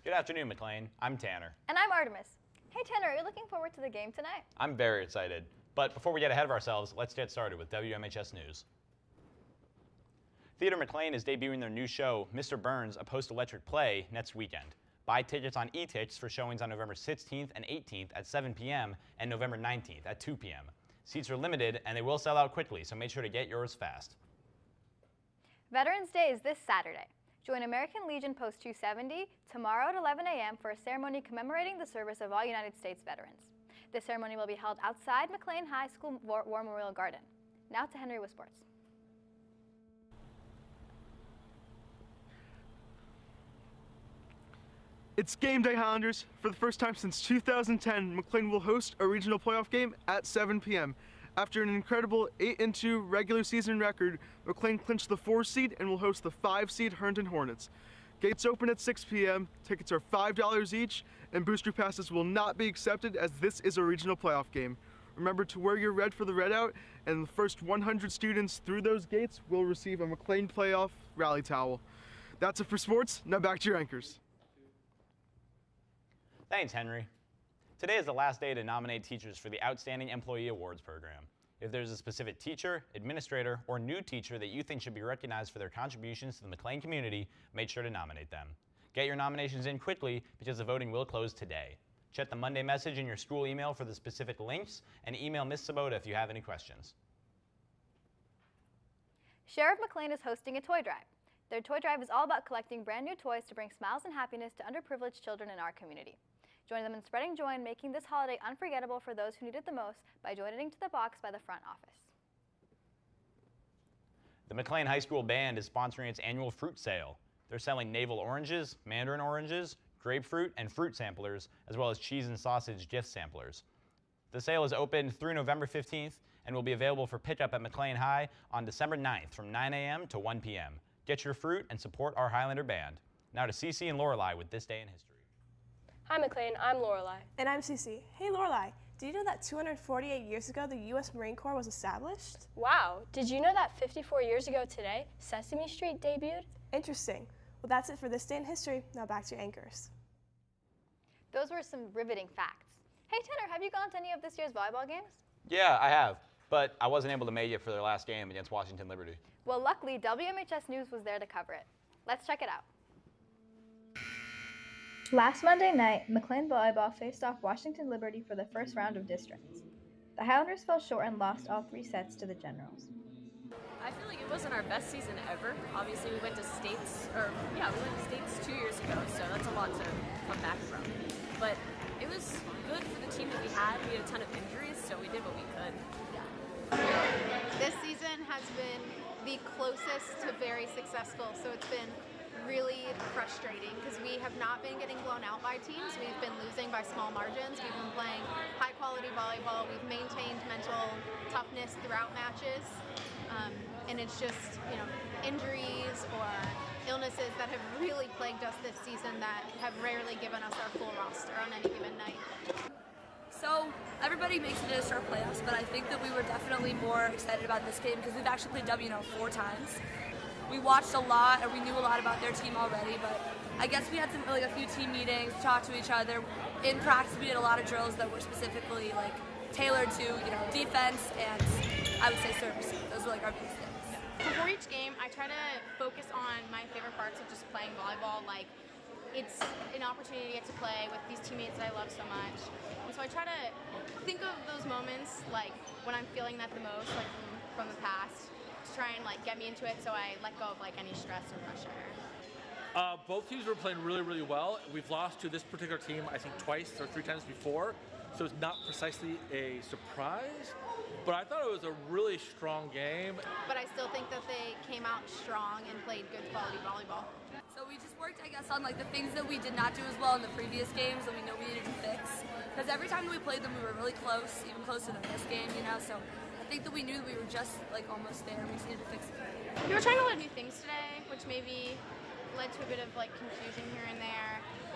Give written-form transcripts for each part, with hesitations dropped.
Good afternoon, McLean. I'm Tanner. And I'm Artemis. Hey Tanner, are you looking forward to the game tonight? I'm very excited. But before we get ahead of ourselves, let's get started with WMHS News. Theater McLean is debuting their new show, Mr. Burns, a post-electric play, next weekend. Buy tickets on e-tickets for showings on November 16th and 18th at 7 p.m. and November 19th at 2 p.m. Seats are limited and they will sell out quickly, so make sure to get yours fast. Veterans Day is this Saturday. Join American Legion Post 270 tomorrow at 11 a.m. for a ceremony commemorating the service of all United States veterans. This ceremony will be held outside McLean High School War Memorial Garden. Now to Henry with sports. It's game day, Highlanders. For the first time since 2010, McLean will host a regional playoff game at 7 p.m. After an incredible 8-2 regular season record, McLean clinched the 4 seed and will host the 5 seed Herndon Hornets. Gates open at 6 p.m., tickets are $5 each, and booster passes will not be accepted as this is a regional playoff game. Remember to wear your red for the readout, and the first 100 students through those gates will receive a McLean playoff rally towel. That's it for sports. Now back to your anchors. Thanks, Henry. Today is the last day to nominate teachers for the Outstanding Employee Awards program. If there's a specific teacher, administrator, or new teacher that you think should be recognized for their contributions to the McLean community, make sure to nominate them. Get your nominations in quickly because the voting will close today. Check the Monday message in your school email for the specific links and email Ms. Sabota if you have any questions. Sheriff McLean is hosting a toy drive. Their toy drive is all about collecting brand new toys to bring smiles and happiness to underprivileged children in our community. Join them in spreading joy and making this holiday unforgettable for those who need it the most by donating to the box by the front office. The McLean High School Band is sponsoring its annual fruit sale. They're selling navel oranges, mandarin oranges, grapefruit, and fruit samplers, as well as cheese and sausage gift samplers. The sale is open through November 15th and will be available for pickup at McLean High on December 9th from 9 a.m. to 1 p.m. Get your fruit and support our Highlander Band. Now to Cece and Lorelei with This Day in History. Hi McLean, I'm Lorelei. And I'm Cece. Hey Lorelei, did you know that 248 years ago the U.S. Marine Corps was established? Wow, did you know that 54 years ago today, Sesame Street debuted? Interesting. Well, that's it for This Day in History. Now back to your anchors. Those were some riveting facts. Hey Tanner, have you gone to any of this year's volleyball games? Yeah, I have, but I wasn't able to make it for their last game against Washington Liberty. Well, luckily, WMHS News was there to cover it. Let's check it out. Last Monday night, McLean Volleyball faced off Washington Liberty for the first round of districts. The Highlanders fell short and lost all 3 sets to the Generals. I feel like it wasn't our best season ever. Obviously, we went to states 2 years ago, so that's a lot to come back from. But it was good for the team that we had. We had a ton of injuries, so we did what we could. This season has been the closest to very successful, so it's been really frustrating because we have not been getting blown out by teams. We've been losing by small margins. We've been playing high quality volleyball. We've maintained mental toughness throughout matches. And it's just, injuries or illnesses that have really plagued us this season that have rarely given us our full roster on any given night. So everybody makes it into our playoffs, but I think that we were definitely more excited about this game because we've actually played WNO 4 times. We watched a lot and we knew a lot about their team already, but I guess we had a few team meetings, talked to each other. In practice, we did a lot of drills that were specifically tailored to defense and I would say service. Those were our biggest things. Before each game, I try to focus on my favorite parts of just playing volleyball. It's an opportunity to get to play with these teammates that I love so much. And so I try to think of those moments when I'm feeling that the most, from the past, to try and get me into it so I let go of any stress or pressure. Both teams were playing really, really well. We've lost to this particular team, I think, twice or 3 times before, so it's not precisely a surprise. But I thought it was a really strong game. But I still think that they came out strong and played good quality volleyball. So we just worked, I guess, on the things that we did not do as well in the previous games that we know we needed to fix. Because every time that we played them, we were really close, even closer than this game, So I think that we knew that we were just almost there and we just needed to fix it. We were trying to learn new things today, which maybe led to a bit of confusion here and there.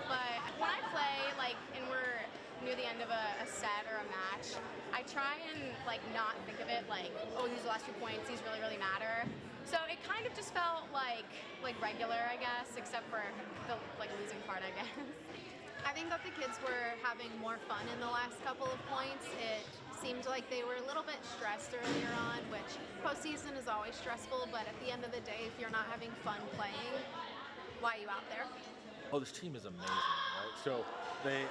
But when I play and we're near the end of a set or a match, I try and not think of it oh, these last few points, these really, really matter. So it kind of just felt like regular, I guess, except for the losing part, I guess. I think that the kids were having more fun in the last couple of points. It seemed like they were a little bit stressed earlier on, which postseason is always stressful, but at the end of the day, if you're not having fun playing, why are you out there? Oh, this team is amazing, right? So they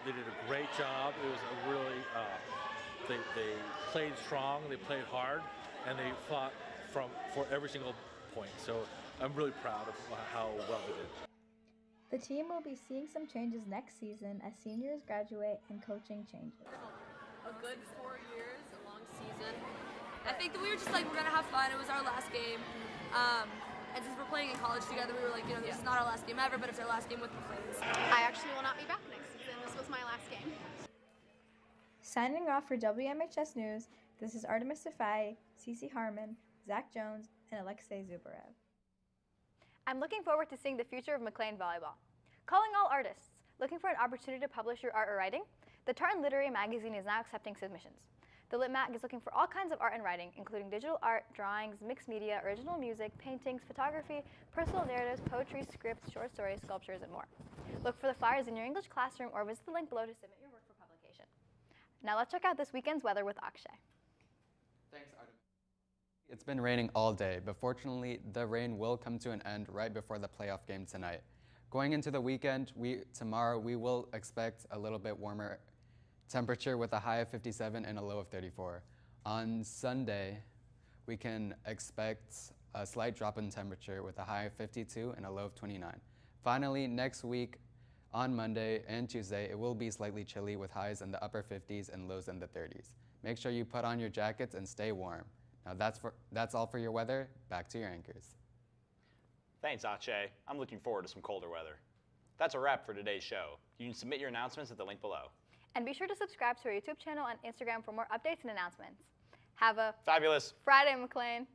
did a great job. It was a really, they played strong, they played hard, and they fought for every single point. So I'm really proud of how well they did. The team will be seeing some changes next season as seniors graduate and coaching changes. A good 4 years, a long season. I think that we were just like, we're gonna have fun. It was our last game. And since we're playing in college together, we were like, this is not our last game ever, but it's our last game with McLean. I actually will not be back next season. This was my last game. Signing off for WMHS News, this is Artemis, Cece Harmon, Zach Jones, and Akshay Zubarev. I'm looking forward to seeing the future of McLean volleyball. Calling all artists, looking for an opportunity to publish your art or writing? The Tartan Literary Magazine is now accepting submissions. The Lit Mag is looking for all kinds of art and writing, including digital art, drawings, mixed media, original music, paintings, photography, personal narratives, poetry, scripts, short stories, sculptures, and more. Look for the flyers in your English classroom or visit the link below to submit your work for publication. Now let's check out this weekend's weather with Akshay. Thanks, Artin. It's been raining all day, but fortunately, the rain will come to an end right before the playoff game tonight. Going into the weekend, tomorrow we will expect a little bit warmer temperature with a high of 57 and a low of 34. On Sunday, we can expect a slight drop in temperature with a high of 52 and a low of 29. Finally, next week, on Monday and Tuesday, it will be slightly chilly with highs in the upper 50s and lows in the 30s. Make sure you put on your jackets and stay warm. Now that's all for your weather. Back to your anchors. Thanks, Akshay. I'm looking forward to some colder weather. That's a wrap for today's show. You can submit your announcements at the link below. And be sure to subscribe to our YouTube channel and Instagram for more updates and announcements. Have a fabulous Friday, McLean.